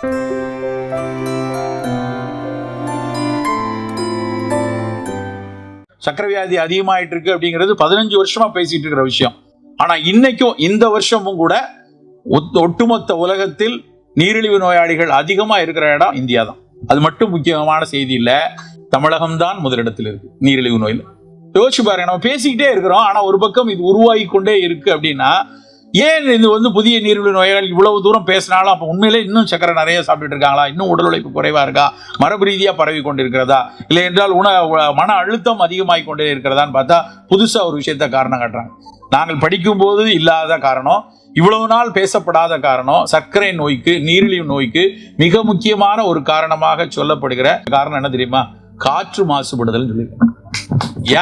சக்கரை வியாதி அதிகமாயிட்டு இருக்கு அப்படிங்கிறது 15 வருஷமா பேசிட்டு இருக்கிற விஷயம். ஆனா இன்னைக்கும் இந்த வருஷமும் கூட ஒட்டுமொத்த உலகத்தில் நீரிழிவு நோயாளிகள் அதிகமா இருக்கிற இடம் இந்தியா தான். அது மட்டும் முக்கியமான செய்தி இல்ல, தமிழகம் தான் முதலிடத்தில் இருக்கு நீரிழிவு நோயில். யோசிச்சு பாருங்க, நம்ம பேசிக்கிட்டே இருக்கிறோம், ஆனா ஒரு பக்கம் இது உருவாகி கொண்டே இருக்கு. அப்படின்னா ஏன் இது புதிய நீரிழிவு நோயாளிகள் இவ்வளவு தூரம் பேசினாலும் அப்ப உண்மையிலே இன்னும் சக்கரை நிறைய சாப்பிட்டுட்டு இருக்காங்களா, இன்னும் உடல் உழைப்பு குறைவா இருக்கா, மரபு ரீதியா பரவி கொண்டிருக்கிறதா, இல்லை என்றால் மன அழுத்தம் அதிகமாகி கொண்டே இருக்கிறதான்னு பார்த்தா புதுசா ஒரு விஷயத்த காரணம் காட்டுறாங்க. நாங்கள் படிக்கும் போது இல்லாத காரணம், இவ்வளவு நாள் பேசப்படாத காரணம், சர்க்கரை நோய்க்கு நீரிழிவு நோய்க்கு மிக முக்கியமான ஒரு காரணமாக சொல்லப்படுகிற காரணம் என்ன தெரியுமா? காற்று மாசுபடுதல் சொல்லியிருக்காங்க.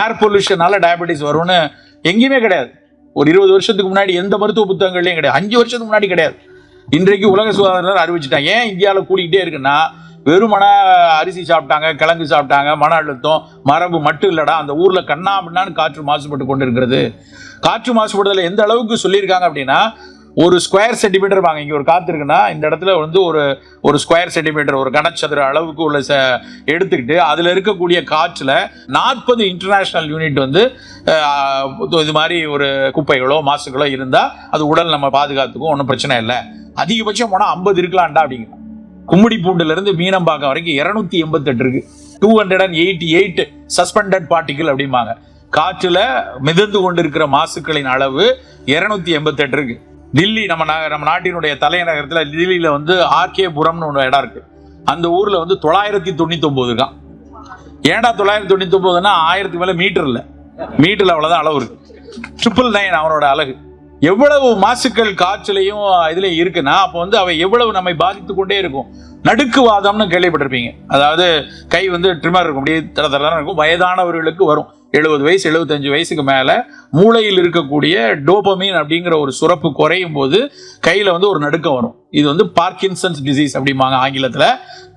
ஏர் பொல்யூஷனால டயபெட்டிஸ் வரும்னு எங்கேயுமே கிடையாது. ஒரு 20 வருஷத்துக்கு முன்னாடி எந்த மருத்துவ புத்தகங்கள்லையும் கிடையாது, 5 வருஷத்துக்கு முன்னாடி கிடையாது. இன்றைக்கு உலக சுகாதார அறிவிச்சுட்டாங்க. ஏன் இந்தியாவில் கூடிக்கிட்டே இருக்குன்னா, வெறுமன அரிசி சாப்பிட்டாங்க, கிழங்கு சாப்பிட்டாங்க, மன அழுத்தம் மரபு மட்டும் இல்லடா, அந்த ஊர்ல கண்ணா அப்படின்னான்னு காற்று மாசுபட்டு கொண்டு இருக்கிறது. காற்று மாசுபடுதல் எந்த அளவுக்கு சொல்லியிருக்காங்க அப்படின்னா, ஒரு ஸ்கொயர் சென்டிமீட்டர் வாங்க, இங்க ஒரு காத்து இருக்குன்னா இந்த இடத்துல ஒரு ஸ்கொயர் சென்டிமீட்டர், ஒரு கனச்சதுர அளவுக்கு உள்ள எடுத்துக்கிட்டு அதுல இருக்கக்கூடிய காற்றுல 40 இன்டர்நேஷனல் யூனிட் இது மாதிரி ஒரு குப்பைகளோ மாசுகளோ இருந்தா அது உடல் நம்ம பாதுகாத்துக்கும் ஒன்றும் பிரச்சனை இல்லை. அதிகபட்சம் போனா 50 இருக்கலாம்டா அப்படிங்க. கும்மிடி பூண்டுல இருந்து மீனம்பாக்கம் வரைக்கும் 288 இருக்கு. 288 சஸ்பெண்டட் பார்ட்டிகிள் அப்படிம்பாங்க. காற்றுல மிதந்து கொண்டிருக்கிற மாசுக்களின் அளவு 288 இருக்கு. தில்லி நம்ம நாட்டினுடைய தலைநகரத்துல தில்லியில ஆர்கே புரம்னு ஒரு இடம் இருக்கு. அந்த ஊர்ல 999 இருக்கான். ஏன்டா 999ன்னா 1000க்கு மேல மீட்டர் இல்ல, மீட்டர்ல அவ்வளவுதான் அளவு இருக்கு. 999 அவனோட அழகு. எவ்வளவு மாசுக்கள் காற்றுலையும் இதுலயும் இருக்குன்னா அப்போ அவை எவ்வளவு நம்மை பாதித்து கொண்டே இருக்கும். நடுக்குவாதம்னு கேள்விப்பட்டிருப்பீங்க. அதாவது கை ட்ரிம்மர் இருக்கும், அப்படியே தர இருக்கும். வயதானவர்களுக்கு வரும். 70 வயசு 75 வயசுக்கு மேல மூளையில் இருக்கக்கூடிய டோபமின் அப்படிங்கிற ஒரு சுரப்பு குறையும் போது கையில ஒரு நடுக்கம் வரும். இது பார்க்கின்சன்ஸ் டிசீஸ் அப்படிம்பாங்க ஆங்கிலத்துல.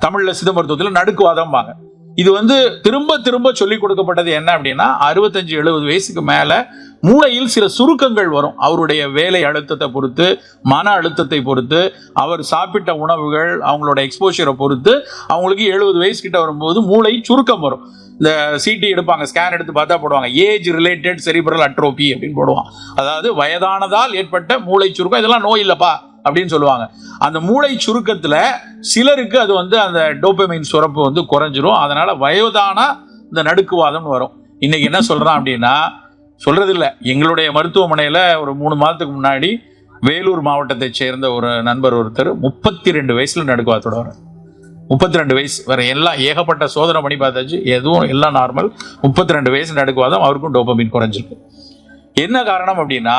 தமிழ்ல சித்த மருத்துவத்துல நடுக்குவாதம்பாங்க. இது திரும்ப திரும்ப சொல்லிக் கொடுக்கப்பட்டது என்ன அப்படின்னா, 65-70 வயசுக்கு மேல மூளையில் சில சுருக்கங்கள் வரும். அவருடைய வேலை அழுத்தத்தை பொறுத்து, மன அழுத்தத்தை பொறுத்து, அவர் சாப்பிட்ட உணவுகள், அவங்களோட எக்ஸ்போஷரை பொறுத்து அவங்களுக்கு 70 வயசு கிட்ட வரும்போது மூளை சுருக்கம் வரும். இந்த சிடி எடுப்பாங்க, ஸ்கேன் எடுத்து பார்த்தா போடுவாங்க, ஏஜ் ரிலேட்டட் செரிப்ரல் அட்ரோபி அப்படின்னு போடுவாங்க. அதாவது வயதானதால் ஏற்பட்ட மூளை சுருக்கம். இதெல்லாம் நோய் இல்லப்பா அப்படின்னு சொல்லுவாங்க. அந்த மூளை சுருக்கத்துல சிலருக்கு அது அந்த டோபமைன் சுரப்பு குறைஞ்சிரும். அதனால வயதான இந்த நடுக்குவாதம் வரும். இன்னைக்கு என்ன சொல்றான் அப்படின்னா, சொல்றது இல்லை, எங்களுடைய மருத்துவமனையில ஒரு 3 மாதத்துக்கு முன்னாடி வேலூர் மாவட்டத்தை சேர்ந்த ஒரு நண்பர் ஒருத்தர் 32 வயசுல நடுக்குவாதத்தோட வர. 32 வயசு வர எல்லாம் ஏகப்பட்ட சோதனை பண்ணி பார்த்தாச்சு, எதுவும் எல்லாம் நார்மல். 32 வயசு நடுக்குவாதம், அவருக்கும் டோபமைன் குறைஞ்சிருக்கு. என்ன காரணம் அப்படின்னா,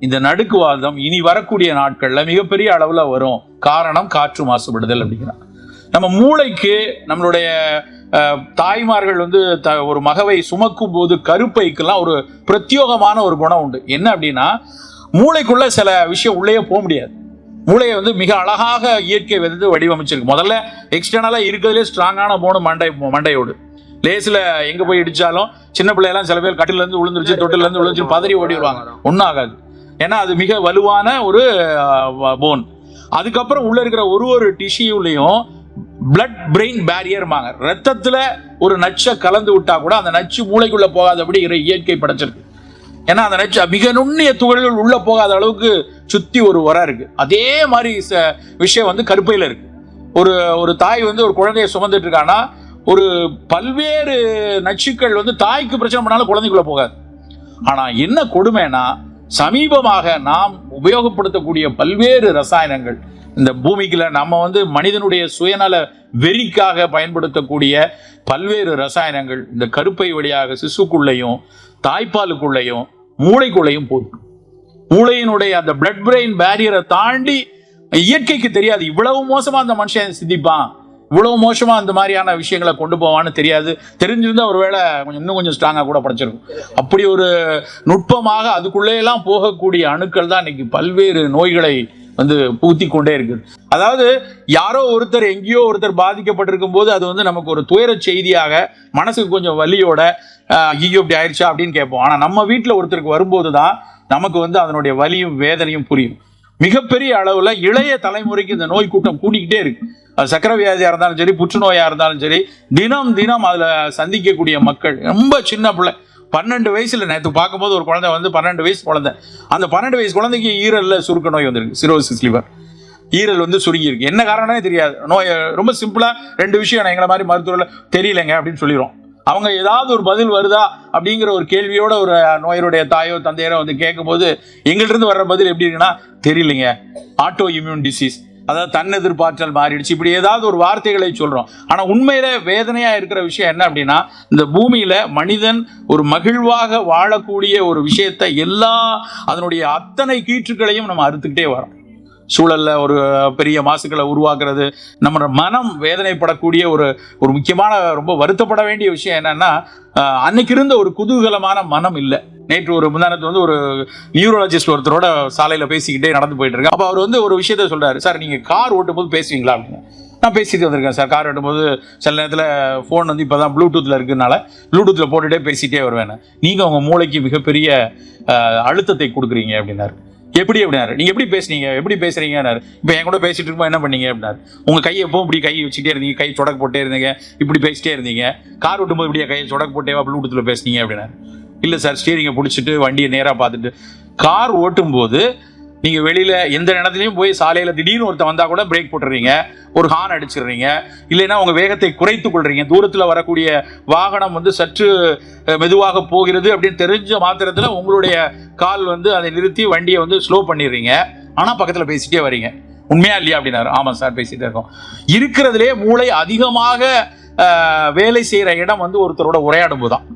இந்த நடுக்குவாதம் இனி வரக்கூடிய நாட்கள்ல மிகப்பெரிய அளவுல வரும். காரணம் காற்று மாசுபடுதல் அப்படிங்கிறாங்க. நம்ம மூளைக்கு நம்மளுடைய தாய்மார்கள் ஒரு மகவை சுமக்கும் போது கருப்பைக்கெல்லாம் ஒரு பிரத்யோகமான ஒரு குணம் உண்டு. என்ன அப்படின்னா, மூளைக்குள்ள சில விஷயம் உள்ளே போக முடியாது. மூளையை மிக அழகாக இயற்கை வடிவமைச்சிருக்கு. முதல்ல எக்ஸ்டர்னலா இருக்கிறதுலே ஸ்ட்ராங்கான போன மண்டையோடு லேசில் எங்க போய் இடிச்சாலும் சின்ன பிள்ளையெல்லாம் சில பேர் கட்டில இருந்து விழுந்துருச்சு, தொட்டில இருந்து விழுந்துச்சு பதறி ஓடிடுவாங்க. ஒன்றும் ஆகாது. ஏன்னா அது மிக வலுவான ஒரு போன். அதுக்கப்புறம் உள்ள இருக்கிற ஒரு டிஷ்யூலையும் பிளட் பிரெயின் பேரியர்மாங்க. ரத்தத்துல ஒரு நச்சை கலந்து விட்டா கூட அந்த நச்சு மூளைக்குள்ள போகாதபடி இயற்கை படைச்சிருக்கு. ஏன்னா அந்த நச்சு மிக நுண்ணிய துகள்கள் உள்ள போகாத அளவுக்கு சுத்தி ஒரு உரம் இருக்கு. அதே மாதிரி விஷயம் கருப்பையில இருக்கு. ஒரு தாய் ஒரு குழந்தைய சுமந்துட்டு இருக்கான்னா ஒரு பல்வேறு நச்சுக்கள் தாய்க்கு பிரச்சனை பண்ணாலும் குழந்தைக்குள்ள போகாது. ஆனா என்ன கொடுமைனா, சமீபமாக நாம் உபயோகப்படுத்தக்கூடிய பல்வேறு ரசாயனங்கள், இந்த பூமிக்குள்ள நம்ம மனிதனுடைய சுயநல வெறிக்காக பயன்படுத்தக்கூடிய பல்வேறு ரசாயனங்கள் இந்த கருப்பை வழியாக சிசுக்குள்ளையும் தாய்ப்பாலுக்குள்ளையும் மூளைக்குள்ளையும் போகுது. மூளையினுடைய அந்த பிளட் பிரெயின் பேரியரை தாண்டி இயற்கைக்கு தெரியாது இவ்வளவு மோசமா அந்த மனுஷன் சிந்திப்பான், இவ்வளவு மோசமா அந்த மாதிரியான விஷயங்களை கொண்டு போவான்னு தெரியாது. தெரிஞ்சிருந்தா ஒருவேளை இன்னும் கொஞ்சம் ஸ்ட்ராங்கா கூட படைச்சிருக்கும். அப்படி ஒரு நுட்பமாக அதுக்குள்ளே எல்லாம் போகக்கூடிய அணுக்கள் தான் இன்னைக்கு பல்வேறு நோய்களை பூத்தி கொண்டே இருக்குது. அதாவது யாரோ ஒருத்தர் எங்கேயோ ஒருத்தர் பாதிக்கப்பட்டிருக்கும் போது அது நமக்கு ஒரு துயர செய்தியாக மனசுக்கு கொஞ்சம் வலியோட ஐயோ இப்படி ஆயிடுச்சா அப்படின்னு கேட்போம். ஆனா நம்ம வீட்டுல ஒருத்தருக்கு வரும்போது தான் நமக்கு அதனுடைய வலியும் வேதனையும் புரியும். மிகப்பெரிய அளவுல இளைய தலைமுறைக்கு இந்த நோய் கூட்டம் கூடிக்கிட்டே இருக்கு. அது சக்கரை வியாதியா இருந்தாலும் சரி, புற்றுநோயா இருந்தாலும் சரி, தினம் தினம் அதுல சந்திக்கக்கூடிய மக்கள் ரொம்ப சின்ன பிள்ளை 12 வயசுல நேற்று பார்க்கும்போது ஒரு குழந்தை வந்து 12 வயசு குழந்தை, அந்த 12 வயசு குழந்தைக்கு ஈரல்ல சுருக்க நோய் வந்திருக்கு, சிரோசிஸ் லிவர், ஈரல் வந்து சுருங்கி இருக்கு. என்ன காரணம்னே தெரியாது. நோய் ரொம்ப சிம்பிளா 2 விஷயம் எங்களை மாதிரி மருத்துவர்கள் தெரியலைங்க அப்படின்னு சொல்லிடுறோம். அவங்க ஏதாவது ஒரு பதில் வருதா அப்படிங்கிற ஒரு கேள்வியோட ஒரு நோயருடைய தாயோ தந்தையரோ வந்து கேட்கும்போது எங்கள்ட்ட இருந்து வர்ற பதில் எப்படி இருக்குன்னா, தெரியலைங்க, ஆட்டோ இம்யூன் டிசீஸ், அதாவது தன்னெதிர்ப்பாற்றல் மாறிடுச்சு, இப்படி ஏதாவது ஒரு வார்த்தைகளை சொல்றோம். ஆனா உண்மையில வேதனையா இருக்கிற விஷயம் என்ன அப்படின்னா, இந்த பூமியில மனிதன் ஒரு மகிழ்வாக வாழக்கூடிய ஒரு விஷயத்தை எல்லா அதனுடைய அத்தனை கீற்றுகளையும் நம்ம அறுத்துக்கிட்டே வரோம். சூழல்ல ஒரு பெரிய மாசுக்களை உருவாக்குறது, நம்ம மனம் வேதனைப்படக்கூடிய ஒரு முக்கியமான ரொம்ப வருத்தப்பட வேண்டிய விஷயம் என்னன்னா, அன்னைக்கு இருந்த ஒரு குதூகலமான மனம் இல்லை. நேற்று ஒரு முந்தானத்து வந்து ஒரு நியூரோலஜிஸ்ட் ஒருத்தரோட சாலையில பேசிக்கிட்டே நடந்து போயிட்டு இருக்கேன். அப்போ அவர் வந்து ஒரு விஷயத்த சொல்றாரு, சார் நீங்க கார் ஓட்டும் போது பேசுவீங்களா அப்படின்னு. நான் பேசிட்டு வந்திருக்கேன் சார், கார் ஓட்டும்போது சில நேரத்தில் ஃபோன் வந்து இப்போதான் ப்ளூடூத்தில் இருக்குனால ப்ளூடூத்தில் போட்டுகிட்டே பேசிகிட்டே வருவேன். நீங்கள் உங்கள் மூளைக்கு மிகப்பெரிய அழுத்தத்தை கொடுக்குறீங்க அப்படின்னாரு. எப்படி அப்படின்னாரு, நீங்கள் எப்படி பேசுனீங்க, எப்படி பேசுறீங்கன்னாரு. இப்போ என் கூட பேசிட்டு இருக்கும்போது என்ன பண்ணீங்க அப்படின்னாரு. உங்கள் கையை எப்பவும் இப்படி கை வச்சுட்டே இருந்தீங்க, கை சொடக்கு போட்டே இருந்தீங்க, இப்படி பேசிட்டே இருந்தீங்க, கார் ஓட்டும்போது இப்படியே கையை சொடக்கு போட்டேவா ப்ளூடூத்தில் பேசுனீங்க அப்படின்னாரு. இல்லை சார், ஸ்டீரிங்கை பிடிச்சிட்டு வண்டியை நேராக பார்த்துட்டு. கார் ஓட்டும்போது நீங்கள் வெளியில் எந்த இடத்துலையும் போய் சாலையில் திடீர்னு ஒருத்தன் வந்தால் கூட பிரேக் போட்டுறீங்க, ஒரு ஹார்ன் அடிச்சிடுறீங்க, இல்லைன்னா உங்கள் வேகத்தை குறைத்து கொள்றீங்க. தூரத்தில் வரக்கூடிய வாகனம் வந்து சற்று மெதுவாக போகிறது அப்படின்னு தெரிஞ்ச மாத்திரத்தில் உங்களுடைய கால் வந்து அதை நிறுத்தி வண்டியை வந்து ஸ்லோ பண்ணிடுறீங்க. ஆனால் பக்கத்தில் பேசிட்டே வரீங்க. உண்மையா இல்லையா அப்படின்னாரு. ஆமாம் சார், பேசிகிட்டே இருக்கோம். இருக்கிறதுலே மூளை அதிகமாக வேலை செய்கிற இடம் வந்து ஒருத்தரோட உரையாடும் போது தான்.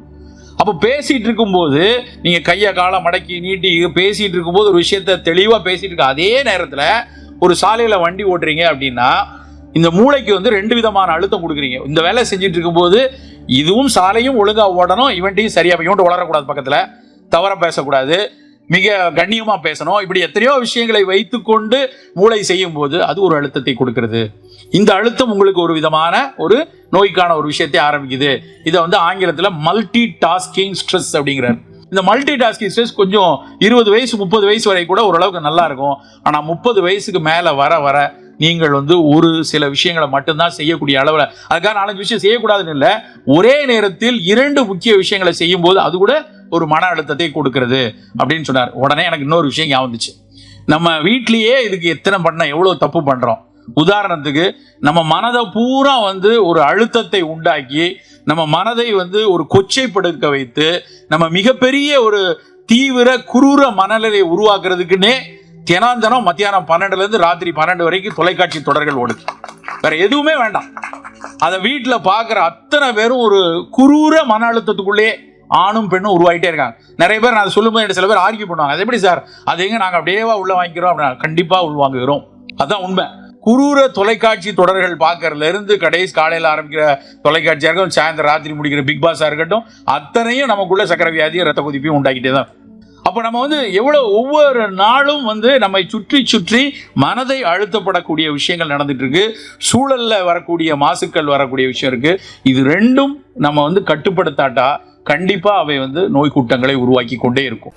அப்போ பேசிட்டு இருக்கும்போது நீங்க கையை காலை மடக்கி நீட்டி பேசிட்டு இருக்கும்போது ஒரு விஷயத்த தெளிவா பேசிட்டு இருக்க அதே நேரத்தில் ஒரு சாலையில வண்டி ஓட்டுறீங்க அப்படின்னா இந்த மூளைக்கு வந்து 2 விதமான அழுத்தம் கொடுக்குறீங்க. இந்த வேலை செஞ்சுட்டு இருக்கும்போது இதுவும் சாலையும் ஒழுங்கா ஓடணும், இவன்ட்டையும் சரியா இவன்ட்டு வளரக்கூடாது, பக்கத்துல தவற பேசக்கூடாது, மிக கண்ணியமா பேசணும், இப்படி எத்தனையோ விஷயங்களை வைத்துக்கொண்டு மூளை செய்யும் போது அது ஒரு அழுத்தத்தை கொடுக்கிறது. இந்த அழுத்தம் உங்களுக்கு ஒரு விதமான ஒரு நோய்க்கான ஒரு விஷயத்தை ஆரம்பிக்குது. இதை வந்து ஆங்கிலத்தில் மல்டி டாஸ்கிங் ஸ்ட்ரெஸ் அப்படிங்கிறார். இந்த மல்டி டாஸ்கிங் ஸ்ட்ரெஸ் கொஞ்சம் 20 வயசு 30 வயசு வரை கூட ஓரளவுக்கு நல்லா இருக்கும். ஆனால் 30 வயசுக்கு மேலே வர நீங்கள் வந்து ஒரு சில விஷயங்களை மட்டும்தான் செய்யக்கூடிய அளவில், அதுக்காக 4-5 விஷயம் செய்யக்கூடாதுன்னு இல்லை, ஒரே நேரத்தில் 2 முக்கிய விஷயங்களை செய்யும் போது அது கூட ஒரு மன அழுத்தத்தை கொடுக்கிறது அப்படின்னு சொன்னார். உடனே எனக்கு இன்னொரு விஷயம் ஞாபகம் வந்துச்சு. நம்ம வீட்லேயே இதுக்கு எத்தனை எவ்வளோ தப்பு பண்ணுறோம். உதாரணத்துக்கு நம்ம மனதை பூரா வந்து ஒரு அழுத்தத்தை உண்டாக்கி நம்ம மனதை வந்து ஒரு கொச்சைப்படுத்த வைத்து நம்ம மிகப்பெரிய ஒரு தீவிர குரூர மனநிலையை உருவாக்குறதுக்குன்னே தினம் மத்தியானம் 12 இருந்து ராத்திரி 12 வரைக்கும் தொலைக்காட்சி தொடர்கள் ஓடுது. வேற எதுவுமே வேண்டாம். அதை வீட்டில் பார்க்குற அத்தனை பேரும் ஒரு குரூர மன அழுத்தத்துக்குள்ளே ஆணும் பெண்ணும் உருவாகிட்டே இருக்காங்க. நிறைய பேர் நான் சொல்லும்போது சில பேர் ஆர்கியூ பண்ணுவாங்க, அது எப்படி சார், அது எங்க நாங்கள் அப்படியேவா உள்ள வாங்கிக்கிறோம் அப்படின்னா, கண்டிப்பாக உள்வாங்குகிறோம். அதுதான் உண்மை. குரூர தொலைக்காட்சி தொடர்கள் பார்க்கறதுல இருந்து கடைசி காலையில் ஆரம்பிக்கிற தொலைக்காட்சியாக இருக்கட்டும், சாயந்தரம் ராத்திரி முடிக்கிற பிக் பாஸாக இருக்கட்டும், அத்தனையும் நமக்குள்ள சக்கரை வியாதியும் ரத்த கொதிப்பையும் உண்டாக்கிட்டே தான். அப்போ நம்ம வந்து ஒவ்வொரு நாளும் வந்து நம்மை சுற்றி மனதை அழுத்தப்படக்கூடிய விஷயங்கள் நடந்துட்டு இருக்கு. சூழல்ல வரக்கூடிய மாசுக்கள் வரக்கூடிய விஷயம் இருக்கு. இது 2ம் நம்ம வந்து கட்டுப்படுத்தாட்டா கண்டிப்பா அவை வந்து நோய் கூட்டங்களை உருவாக்கி கொண்டே இருக்கும்.